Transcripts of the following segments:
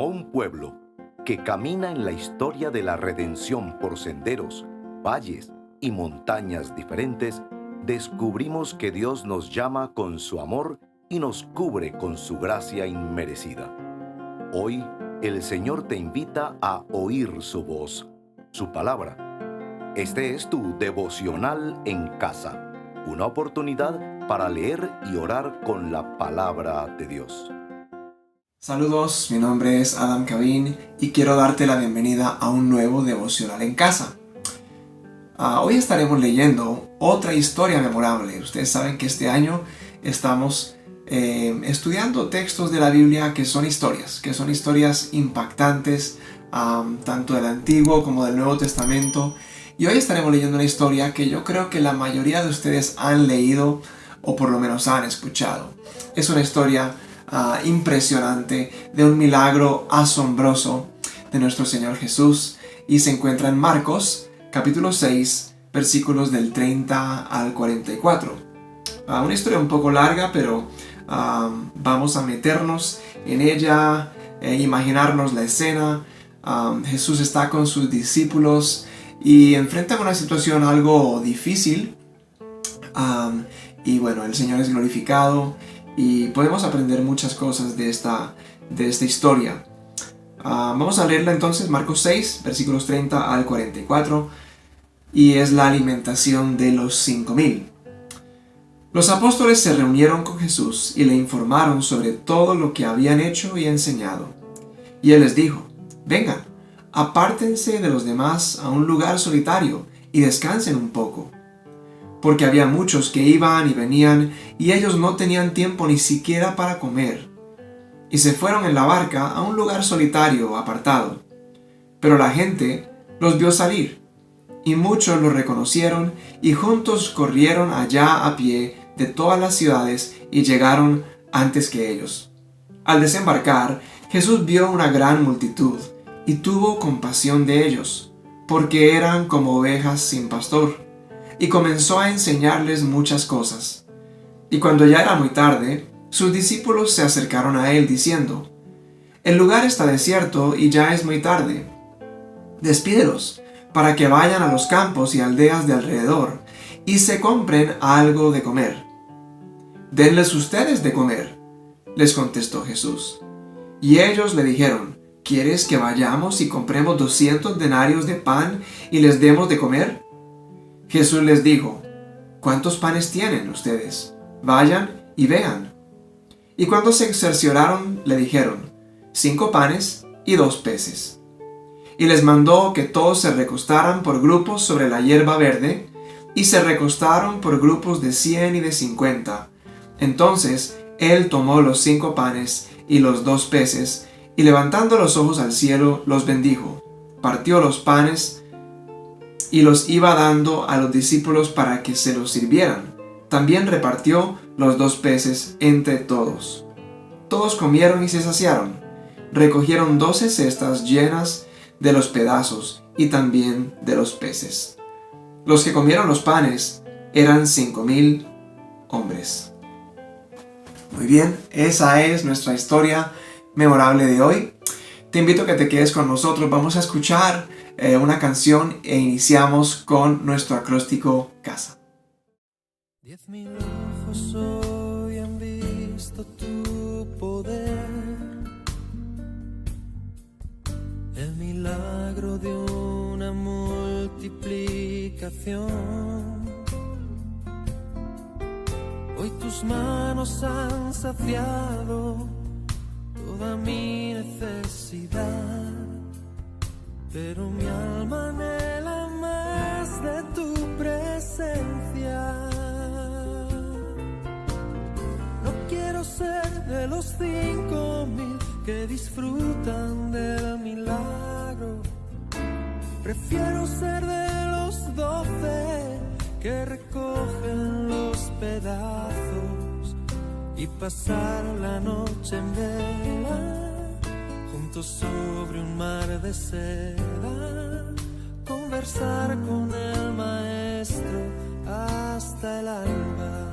un pueblo que camina en la historia de la redención por senderos, valles y montañas diferentes, descubrimos que Dios nos llama con su amor y nos cubre con su gracia inmerecida. Hoy, el Señor te invita a oír su voz, su palabra. Este es tu devocional en casa, una oportunidad para leer y orar con la palabra de Dios. Saludos, mi nombre es Adam Cabin y quiero darte la bienvenida a un nuevo devocional en casa. Hoy estaremos leyendo otra historia memorable. Ustedes saben que este año estamos estudiando textos de la Biblia que son historias impactantes, tanto del Antiguo como del Nuevo Testamento. Y hoy estaremos leyendo una historia que yo creo que la mayoría de ustedes han leído o por lo menos han escuchado. Es una historia impresionante de un milagro asombroso de nuestro Señor Jesús y se encuentra en Marcos capítulo 6 versículos del 30 al 44. Una historia un poco larga, pero vamos a meternos en ella, imaginarnos la escena. Jesús está con sus discípulos y enfrentan una situación algo difícil, y bueno, el Señor es glorificado y podemos aprender muchas cosas de esta historia. Vamos a leerla entonces, Marcos 6, versículos 30 al 44, y es la alimentación de los 5,000. Los apóstoles se reunieron con Jesús y le informaron sobre todo lo que habían hecho y enseñado. Y él les dijo: vengan, apártense de los demás a un lugar solitario y descansen un poco. Porque había muchos que iban y venían y ellos no tenían tiempo ni siquiera para comer. Y se fueron en la barca a un lugar solitario apartado. Pero la gente los vio salir, y muchos los reconocieron y juntos corrieron allá a pie de todas las ciudades y llegaron antes que ellos. Al desembarcar, Jesús vio una gran multitud y tuvo compasión de ellos, porque eran como ovejas sin pastor, y comenzó a enseñarles muchas cosas. Y cuando ya era muy tarde, sus discípulos se acercaron a él diciendo: el lugar está desierto y ya es muy tarde. Despídelos para que vayan a los campos y aldeas de alrededor y se compren algo de comer. Denles ustedes de comer, les contestó Jesús. Y ellos le dijeron: ¿quieres que vayamos y compremos 200 denarios de pan y les demos de comer? Jesús les dijo: ¿cuántos panes tienen ustedes? Vayan y vean. Y cuando se cercioraron, le dijeron: 5 panes y 2 peces. Y les mandó que todos se recostaran por grupos sobre la hierba verde, y se recostaron por grupos de 100 y de 50. Entonces él tomó los 5 panes y los 2 peces, y levantando los ojos al cielo, los bendijo, partió los panes y los iba dando a los discípulos para que se los sirvieran. También repartió los 2 peces entre todos. Todos comieron y se saciaron. Recogieron 12 cestas llenas de los pedazos y también de los peces. Los que comieron los panes eran 5,000 hombres. Muy bien, esa es nuestra historia memorable de hoy. Te invito a que te quedes con nosotros. Vamos a escuchar una canción e iniciamos con nuestro acróstico Casa. 10,000 ojos hoy han visto tu poder, el milagro de una multiplicación. Hoy tus manos han saciado toda mi necesidad, pero mi alma anhela más de tu presencia. No quiero ser de los 5,000 que disfrutan del milagro. Prefiero ser de los 12 que recogen los pedazos y pasar la noche en vela, juntos sobre un mar de seda, conversar con el maestro hasta el alba.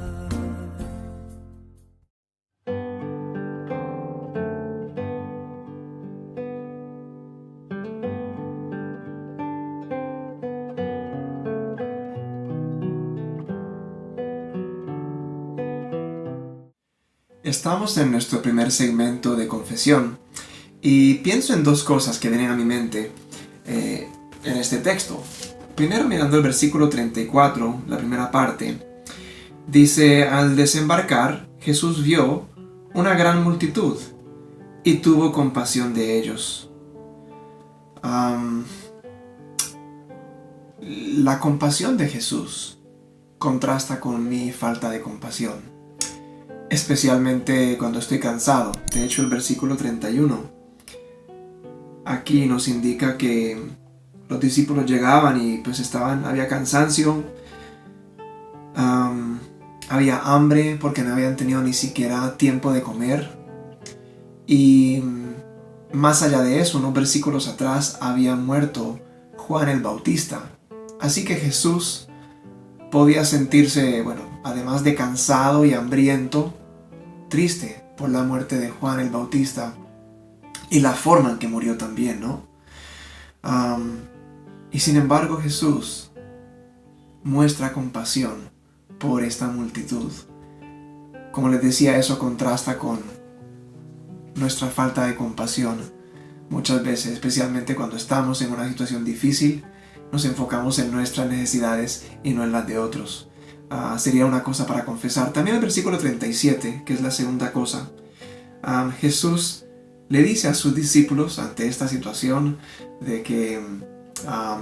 Estamos en nuestro primer segmento de confesión y pienso en dos cosas que vienen a mi mente en este texto. Primero, mirando el versículo 34, la primera parte, dice: al desembarcar, Jesús vio una gran multitud y tuvo compasión de ellos. La compasión de Jesús contrasta con mi falta de compasión, especialmente cuando estoy cansado. De hecho, el versículo 31 aquí nos indica que los discípulos llegaban y pues había cansancio, había hambre porque no habían tenido ni siquiera tiempo de comer, y más allá de eso, unos versículos atrás había muerto Juan el Bautista. Así que Jesús podía sentirse, además de cansado y hambriento, triste por la muerte de Juan el Bautista y la forma en que murió también, ¿no? Y sin embargo, Jesús muestra compasión por esta multitud. Como les decía, eso contrasta con nuestra falta de compasión. Muchas veces, especialmente cuando estamos en una situación difícil, nos enfocamos en nuestras necesidades y no en las de otros. Sería una cosa para confesar. También el versículo 37, que es la segunda cosa. Jesús le dice a sus discípulos, ante esta situación de que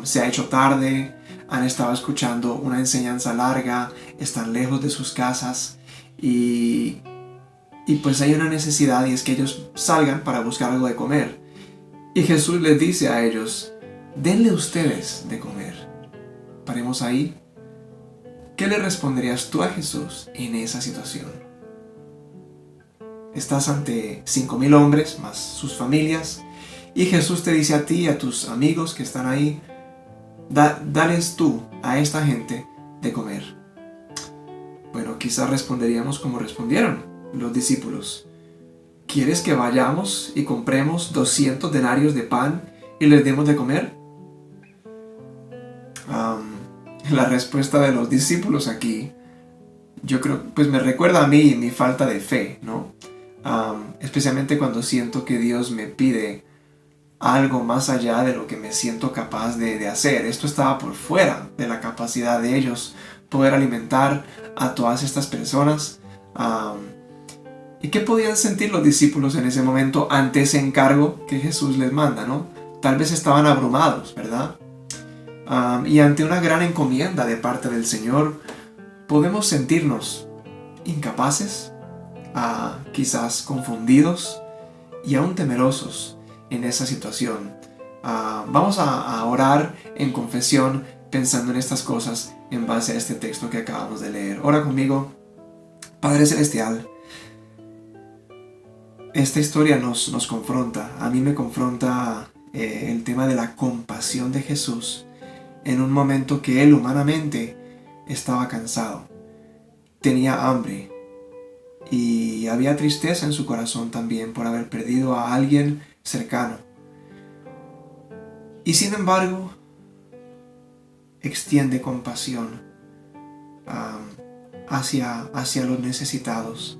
se ha hecho tarde, han estado escuchando una enseñanza larga, están lejos de sus casas y pues hay una necesidad, y es que ellos salgan para buscar algo de comer. Y Jesús les dice a ellos: denle ustedes de comer. Paremos ahí. ¿Qué le responderías tú a Jesús en esa situación? Estás ante 5,000 hombres más sus familias, y Jesús te dice a ti y a tus amigos que están ahí: dales tú a esta gente de comer. Bueno, quizás responderíamos como respondieron los discípulos: ¿quieres que vayamos y compremos 200 denarios de pan y les demos de comer? La respuesta de los discípulos aquí, yo creo, pues me recuerda a mí mi falta de fe, ¿no? Especialmente cuando siento que Dios me pide algo más allá de lo que me siento capaz de hacer. Esto estaba por fuera de la capacidad de ellos poder alimentar a todas estas personas. ¿Y qué podían sentir los discípulos en ese momento ante ese encargo que Jesús les manda, ¿no? Tal vez estaban abrumados, ¿verdad? Y ante una gran encomienda de parte del Señor, podemos sentirnos incapaces, quizás confundidos y aún temerosos en esa situación. Vamos a orar en confesión pensando en estas cosas en base a este texto que acabamos de leer. Ora conmigo. Padre Celestial, esta historia nos confronta. A mí me confronta el tema de la compasión de Jesús en un momento que Él humanamente estaba cansado, tenía hambre y había tristeza en su corazón también por haber perdido a alguien cercano. Y sin embargo, extiende compasión hacia los necesitados.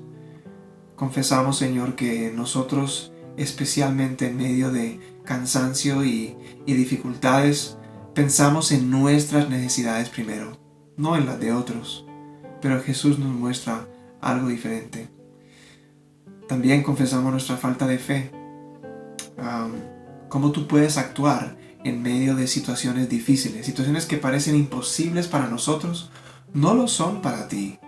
Confesamos, Señor, que nosotros, especialmente en medio de cansancio y dificultades, pensamos en nuestras necesidades primero, no en las de otros. Pero Jesús nos muestra algo diferente. También confesamos nuestra falta de fe. Cómo tú puedes actuar en medio de situaciones difíciles, situaciones que parecen imposibles para nosotros, no lo son para ti.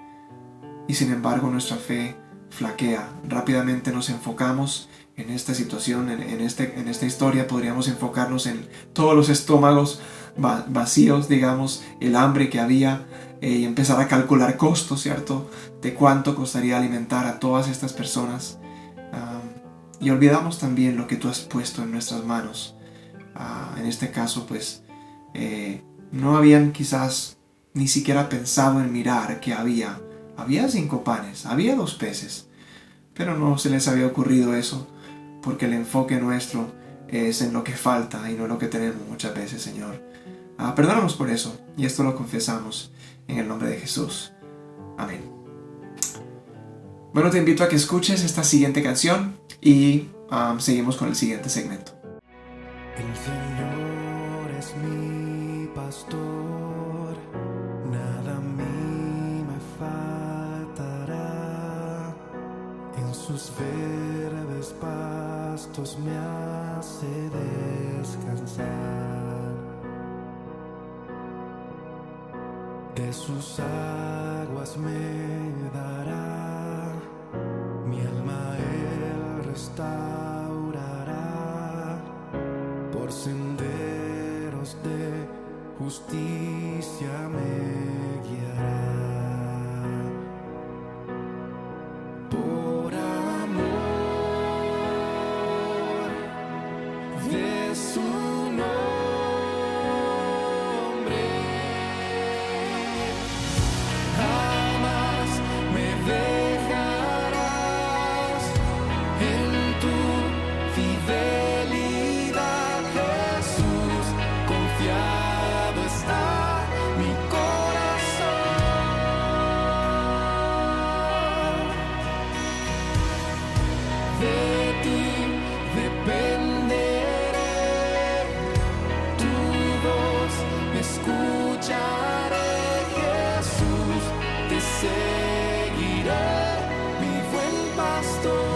Y sin embargo nuestra fe flaquea. Rápidamente nos enfocamos en esta situación, en esta historia. Podríamos enfocarnos en todos los estómagos vacíos, digamos, el hambre que había, y empezar a calcular costos, ¿cierto? De cuánto costaría alimentar a todas estas personas. Y olvidamos también lo que tú has puesto en nuestras manos. En este caso, pues, no habían quizás ni siquiera pensado en mirar que había 5 panes, había 2 peces, pero no se les había ocurrido eso, porque el enfoque nuestro es en lo que falta y no en lo que tenemos muchas veces, Señor. Perdónanos por eso, y esto lo confesamos en el nombre de Jesús. Amén. Bueno, te invito a que escuches esta siguiente canción y seguimos con el siguiente segmento. El Señor es mi pastor, nada a mí me faltará. En sus verdes pastos me hace descansar. De sus aguas me dará, mi alma Él restaurará. Por senderos de justicia me guiará. Por amor de su nombre, jamás me dejarás en tu fidelidad, Jesús. Confiado está mi corazón. De ti dependeré, tu voz escucharé, Jesús. Te seguiré, mi buen pastor.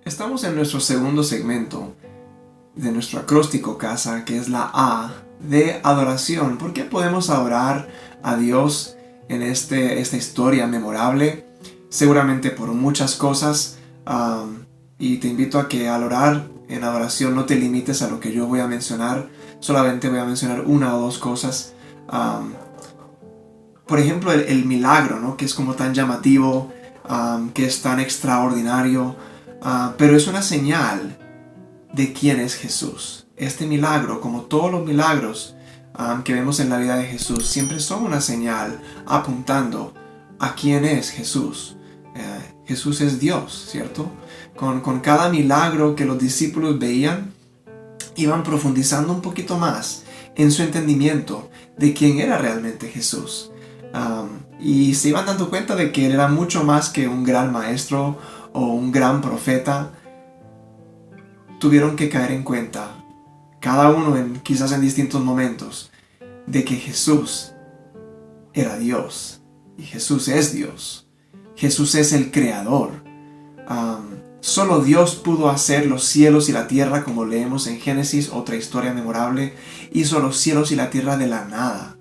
Estamos en nuestro segundo segmento de nuestro acróstico casa, que es la A de adoración. ¿Por qué podemos adorar a Dios en esta historia memorable? Seguramente por muchas cosas, y te invito a que al orar en adoración no te limites a lo que yo voy a mencionar. Solamente voy a mencionar una o dos cosas. Por ejemplo, el milagro, ¿no? Que es como tan llamativo, que es tan extraordinario, pero es una señal de quién es Jesús. Este milagro, como todos los milagros que vemos en la vida de Jesús, siempre son una señal apuntando a quién es Jesús. Jesús es Dios, ¿cierto? Con cada milagro que los discípulos veían, iban profundizando un poquito más en su entendimiento de quién era realmente Jesús. Y se iban dando cuenta de que Él era mucho más que un gran maestro o un gran profeta. Tuvieron que caer en cuenta, cada uno quizás en distintos momentos, de que Jesús era Dios y Jesús es Dios. Jesús es el creador. Solo Dios pudo hacer los cielos y la tierra, como leemos en Génesis, otra historia memorable. Hizo los cielos y la tierra de la nada.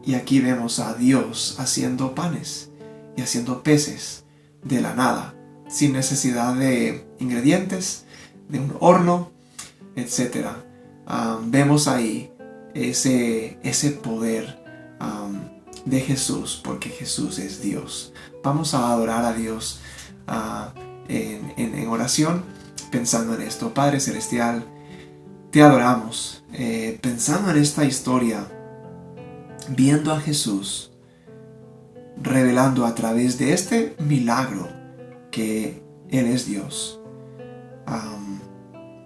Y aquí vemos a Dios haciendo panes y haciendo peces de la nada, sin necesidad de ingredientes, de un horno, etc. Vemos ahí ese poder de Jesús, porque Jesús es Dios. Vamos a adorar a Dios en oración, pensando en esto. Padre Celestial, te adoramos, pensando en esta historia, viendo a Jesús revelando a través de este milagro que Él es Dios,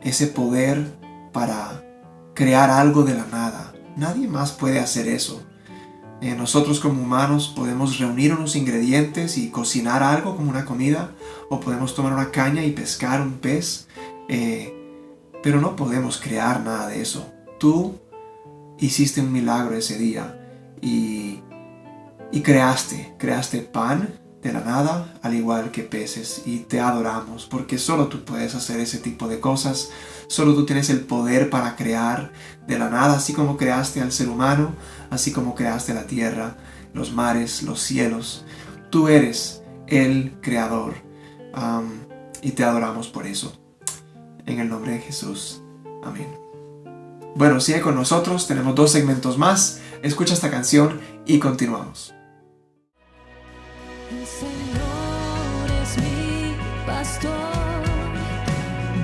ese poder para crear algo de la nada. Nadie más puede hacer eso. Nosotros como humanos podemos reunir unos ingredientes y cocinar algo como una comida, o podemos tomar una caña y pescar un pez, pero no podemos crear nada de eso. Tú hiciste un milagro ese día y creaste pan de la nada, al igual que peces, y te adoramos porque solo tú puedes hacer ese tipo de cosas. Solo tú tienes el poder para crear de la nada, así como creaste al ser humano, así como creaste la tierra, los mares, los cielos. Tú eres el creador, y te adoramos por eso. En el nombre de Jesús. Amén. Bueno, sigue con nosotros, tenemos 2 segmentos más. Escucha esta canción y continuamos. El Señor es mi pastor,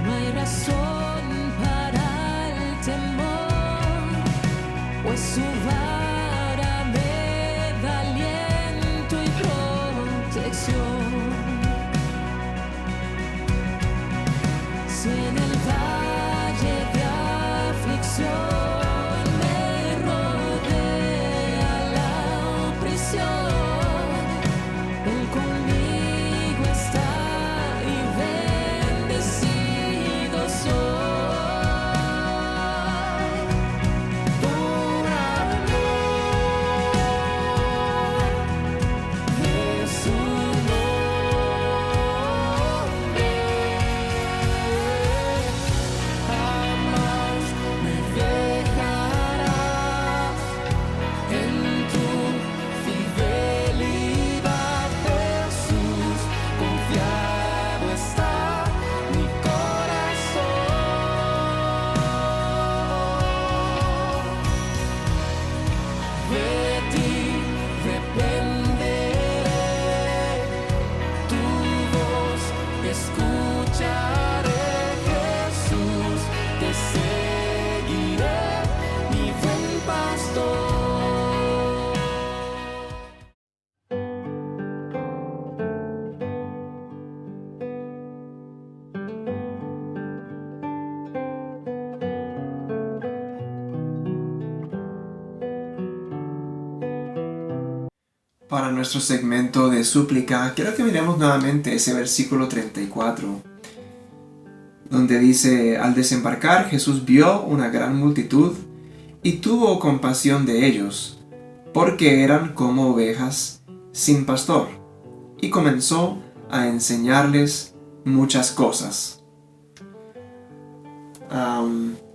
no hay razón para el temor, pues su vara me Para nuestro segmento de súplica, quiero que miremos nuevamente ese versículo 34, donde dice: al desembarcar Jesús vio una gran multitud y tuvo compasión de ellos, porque eran como ovejas sin pastor, y comenzó a enseñarles muchas cosas.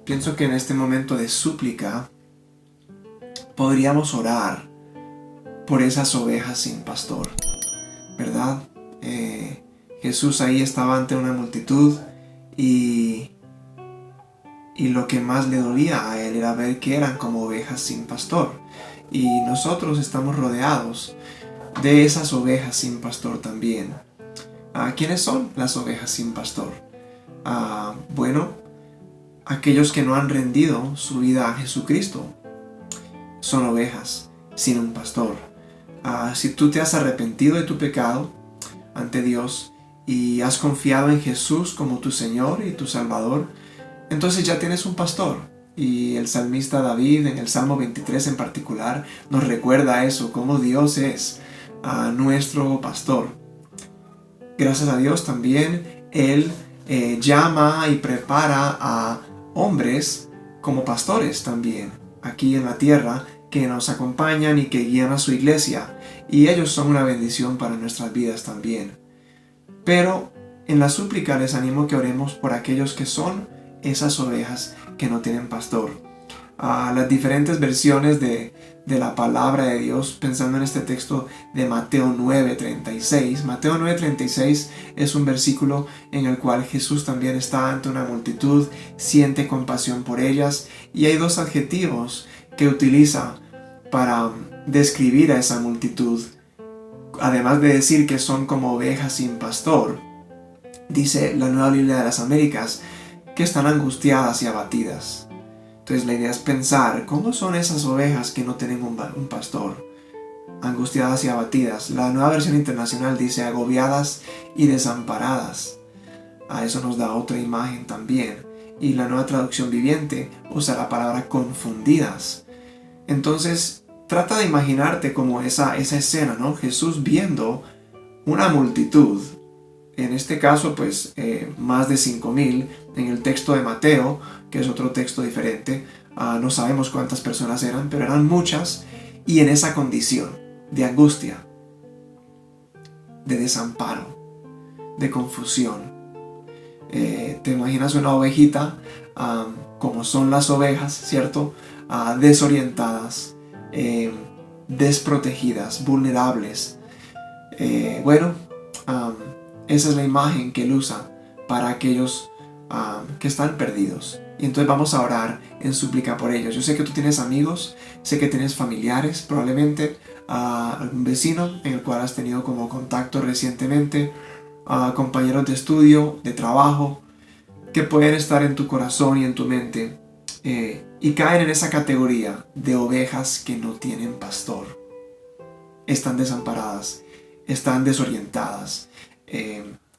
Pienso que en este momento de súplica podríamos orar por esas ovejas sin pastor, ¿verdad? Jesús ahí estaba ante una multitud y lo que más le dolía a él era ver que eran como ovejas sin pastor. Y nosotros estamos rodeados de esas ovejas sin pastor también. ¿Quiénes son las ovejas sin pastor? Bueno, aquellos que no han rendido su vida a Jesucristo son ovejas sin un pastor. Si tú te has arrepentido de tu pecado ante Dios y has confiado en Jesús como tu Señor y tu Salvador, entonces ya tienes un pastor. Y el salmista David, en el Salmo 23 en particular, nos recuerda eso, cómo Dios es nuestro pastor. Gracias a Dios también Él llama y prepara a hombres como pastores también aquí en la tierra, que nos acompañan y que guían a su iglesia, y ellos son una bendición para nuestras vidas también. Pero en la súplica les animo que oremos por aquellos que son esas ovejas que no tienen pastor. Las diferentes versiones de la palabra de Dios, pensando en este texto de Mateo 9:36. Mateo 9:36 es un versículo en el cual Jesús también está ante una multitud, siente compasión por ellas, y hay dos adjetivos que utiliza para describir a esa multitud. Además de decir que son como ovejas sin pastor, dice la Nueva Biblia de las Américas que están angustiadas y abatidas. Entonces la idea es pensar, ¿cómo son esas ovejas que no tienen un pastor? Angustiadas y abatidas. La Nueva Versión Internacional dice agobiadas y desamparadas. A eso nos da otra imagen también. Y la Nueva Traducción Viviente usa la palabra confundidas. Entonces trata de imaginarte como esa escena, ¿no? Jesús viendo una multitud. En este caso, pues, más de 5,000. En el texto de Mateo, que es otro texto diferente, no sabemos cuántas personas eran, pero eran muchas, y en esa condición de angustia, de desamparo, de confusión. Te imaginas una ovejita, como son las ovejas, ¿cierto? Desorientadas, desprotegidas, vulnerables. Esa es la imagen que él usa para aquellos que están perdidos. Y entonces vamos a orar en súplica por ellos. Yo sé que tú tienes amigos, sé que tienes familiares, probablemente algún vecino en el cual has tenido como contacto recientemente, compañeros de estudio, de trabajo, que pueden estar en tu corazón y en tu mente y caen en esa categoría de ovejas que no tienen pastor. Están desamparadas, están desorientadas.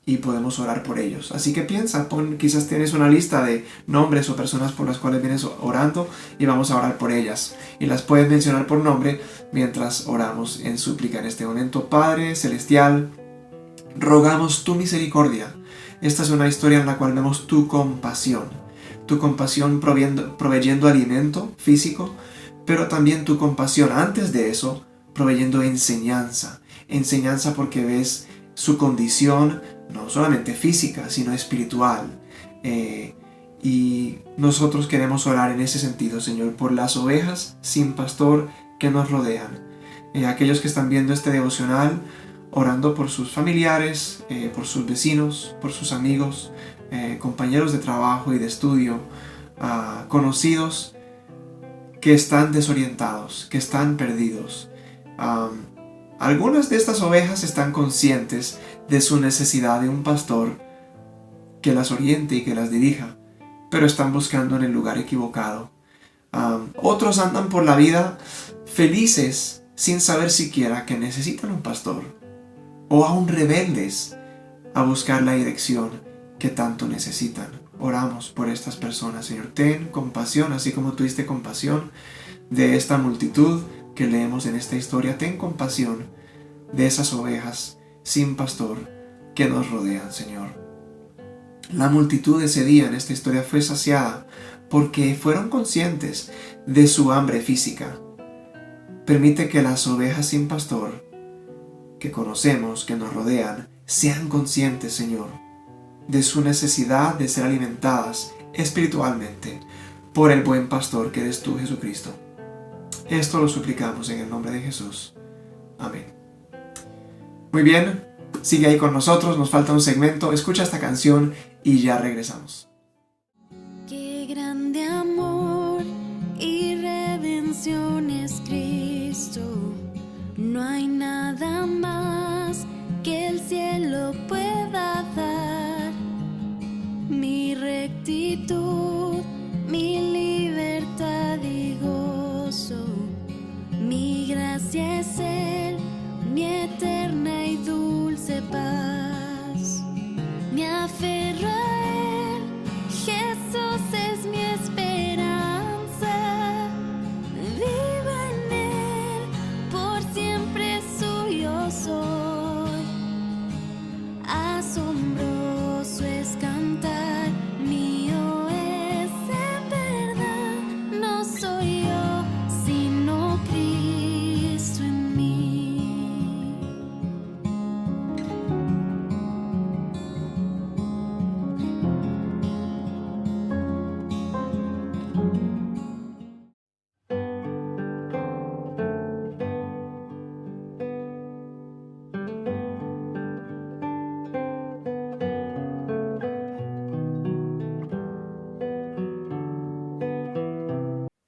Y podemos orar por ellos. Así que piensa, quizás tienes una lista de nombres o personas por las cuales vienes orando y vamos a orar por ellas. Y las puedes mencionar por nombre mientras oramos en súplica en este momento. Padre Celestial, rogamos tu misericordia. Esta es una historia en la cual vemos tu compasión proveyendo alimento físico, pero también tu compasión antes de eso, proveyendo enseñanza porque ves su condición no solamente física, sino espiritual. Y nosotros queremos orar en ese sentido, Señor, por las ovejas sin pastor que nos rodean. Aquellos que están viendo este devocional, orando por sus familiares, por sus vecinos, por sus amigos, compañeros de trabajo y de estudio, conocidos que están desorientados, que están perdidos. Algunas de estas ovejas están conscientes de su necesidad de un pastor que las oriente y que las dirija, pero están buscando en el lugar equivocado. Otros andan por la vida felices sin saber siquiera que necesitan un pastor, o aún rebeldes a buscar la dirección que tanto necesitan. Oramos por estas personas, Señor. Ten compasión, así como tuviste compasión de esta multitud que leemos en esta historia. Ten compasión de esas ovejas sin pastor que nos rodean, Señor. La multitud ese día en esta historia fue saciada porque fueron conscientes de su hambre física. Permite que las ovejas sin pastor que conocemos, que nos rodean, sean conscientes, Señor, de su necesidad de ser alimentadas espiritualmente por el buen pastor que eres tú, Jesucristo. Esto lo suplicamos en el nombre de Jesús. Amén. Muy bien, sigue ahí con nosotros, nos falta un segmento, escucha esta canción y ya regresamos. Qué grande amor y redención es Cristo. No hay nada más que el cielo pueda dar. Mi rectitud, mi libertad y gozo, mi gracia es Él, mi eterna y dulce paz. Me aferro a Él, Jesús es mi esperanza. Vivo en Él, por siempre suyo soy. Asombroso es cantar, mío es en verdad. No soy yo, sino Cristo en mí.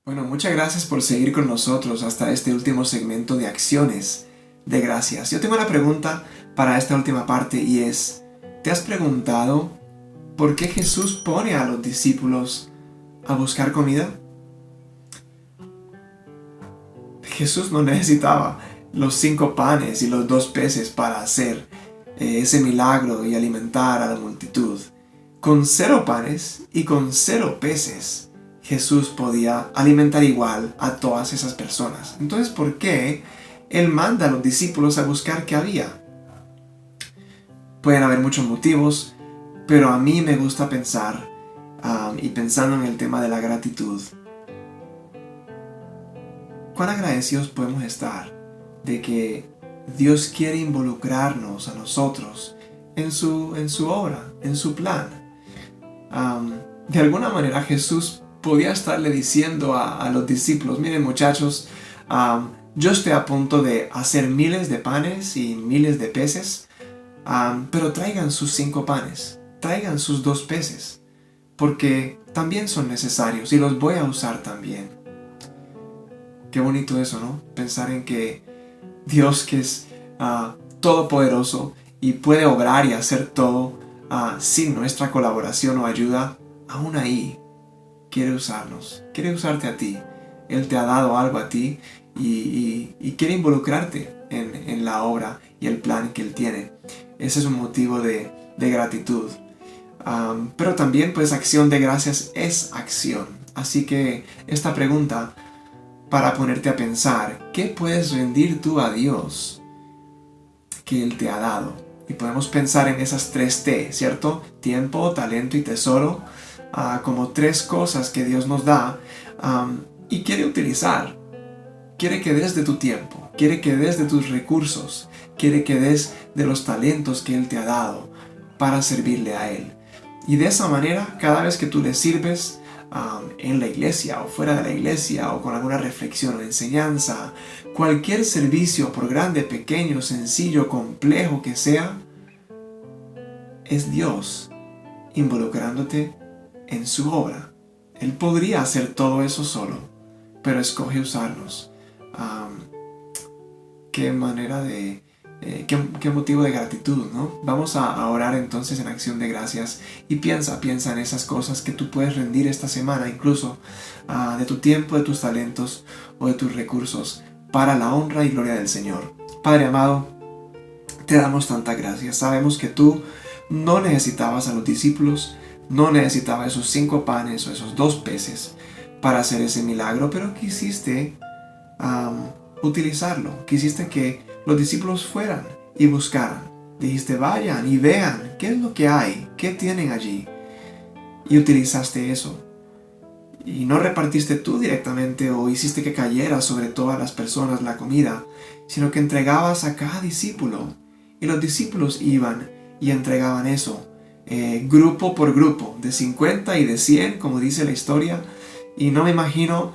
Bueno, muchas gracias por seguir con nosotros hasta este último segmento de acciones de gracias. Yo tengo una pregunta para esta última parte y es, ¿te has preguntado por qué Jesús pone a los discípulos a buscar comida? Jesús no necesitaba los 5 panes y los 2 peces para hacer ese milagro y alimentar a la multitud. Con 0 panes y con 0 peces, Jesús podía alimentar igual a todas esas personas. Entonces, ¿por qué Él manda a los discípulos a buscar qué había? Pueden haber muchos motivos, pero a mí me gusta pensar, y pensando en el tema de la gratitud, ¿cuán agradecidos podemos estar de que Dios quiere involucrarnos a nosotros en su obra, en su plan? De alguna manera Jesús podía estarle diciendo a los discípulos, miren muchachos, yo estoy a punto de hacer miles de panes y miles de peces, pero traigan sus 5 panes, traigan sus 2 peces, porque también son necesarios y los voy a usar también. Qué bonito eso, ¿no? Pensar en que Dios, que es todopoderoso y puede obrar y hacer todo sin nuestra colaboración o ayuda, aún ahí quiere usarnos, quiere usarte a ti. Él te ha dado algo a ti y quiere involucrarte en la obra y el plan que Él tiene. Ese es un motivo de gratitud. Pero también, pues, acción de gracias es acción. Así que esta pregunta, para ponerte a pensar, ¿qué puedes rendir tú a Dios que Él te ha dado? Y podemos pensar en esas 3 T, ¿cierto? Tiempo, talento y tesoro, como 3 cosas que Dios nos da y quiere utilizar. Quiere que des de tu tiempo, quiere que des de tus recursos, quiere que des de los talentos que Él te ha dado para servirle a Él. Y de esa manera, cada vez que tú le sirves, en la iglesia o fuera de la iglesia o con alguna reflexión o enseñanza, cualquier servicio, por grande, pequeño, sencillo, complejo que sea, es Dios involucrándote en su obra. Él podría hacer todo eso solo, pero escoge usarnos. Qué manera de qué motivo de gratitud, ¿no? Vamos a orar entonces en acción de gracias y piensa en esas cosas que tú puedes rendir esta semana, incluso de tu tiempo, de tus talentos o de tus recursos para la honra y gloria del Señor. Padre amado, te damos tanta gracia. Sabemos que tú no necesitabas a los discípulos, no necesitabas esos 5 panes o esos 2 peces para hacer ese milagro, pero quisiste utilizarlo, quisiste que los discípulos fueran y buscaran. Dijiste, vayan y vean qué es lo que hay, qué tienen allí. Y utilizaste eso. Y no repartiste tú directamente o hiciste que cayera sobre todas las personas la comida, sino que entregabas a cada discípulo. Y los discípulos iban y entregaban eso, grupo por grupo, de 50 y de 100, como dice la historia. Y no me imagino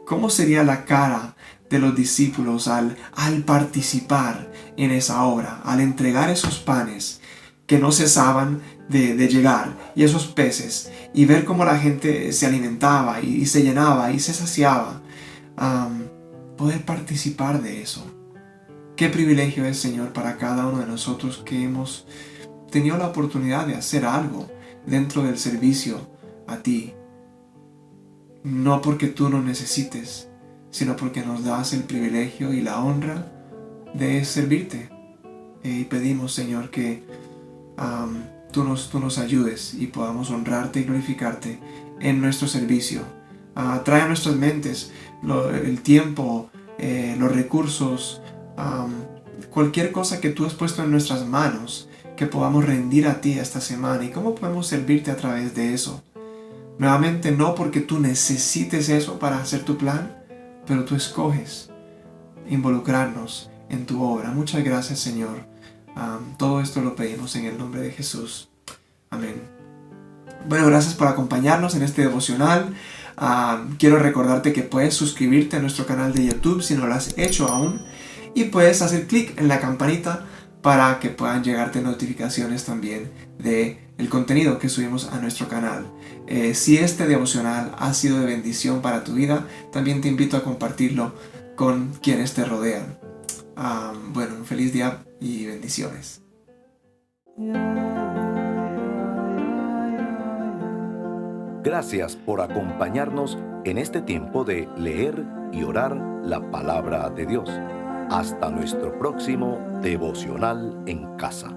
cómo sería la cara de los discípulos al participar en esa obra, al entregar esos panes que no cesaban de llegar, y esos peces, y ver cómo la gente se alimentaba y se llenaba y se saciaba. Poder participar de eso. Qué privilegio es, Señor, para cada uno de nosotros que hemos tenido la oportunidad de hacer algo dentro del servicio a ti. No porque tú nos necesites, sino porque nos das el privilegio y la honra de servirte. Y pedimos, Señor, que tú nos ayudes y podamos honrarte y glorificarte en nuestro servicio. Trae a nuestras mentes el tiempo, los recursos, cualquier cosa que tú has puesto en nuestras manos, que podamos rendir a ti esta semana, y cómo podemos servirte a través de eso. Nuevamente, no porque tú necesites eso para hacer tu plan, pero tú escoges involucrarnos en tu obra. Muchas gracias, Señor. Todo esto lo pedimos en el nombre de Jesús. Amén. Bueno, gracias por acompañarnos en este devocional. Quiero recordarte que puedes suscribirte a nuestro canal de YouTube si no lo has hecho aún, y puedes hacer clic en la campanita para que puedan llegarte notificaciones también de el contenido que subimos a nuestro canal. Si este devocional ha sido de bendición para tu vida, también te invito a compartirlo con quienes te rodean. Bueno, un feliz día y bendiciones. Gracias por acompañarnos en este tiempo de leer y orar la palabra de Dios. Hasta nuestro próximo devocional en casa.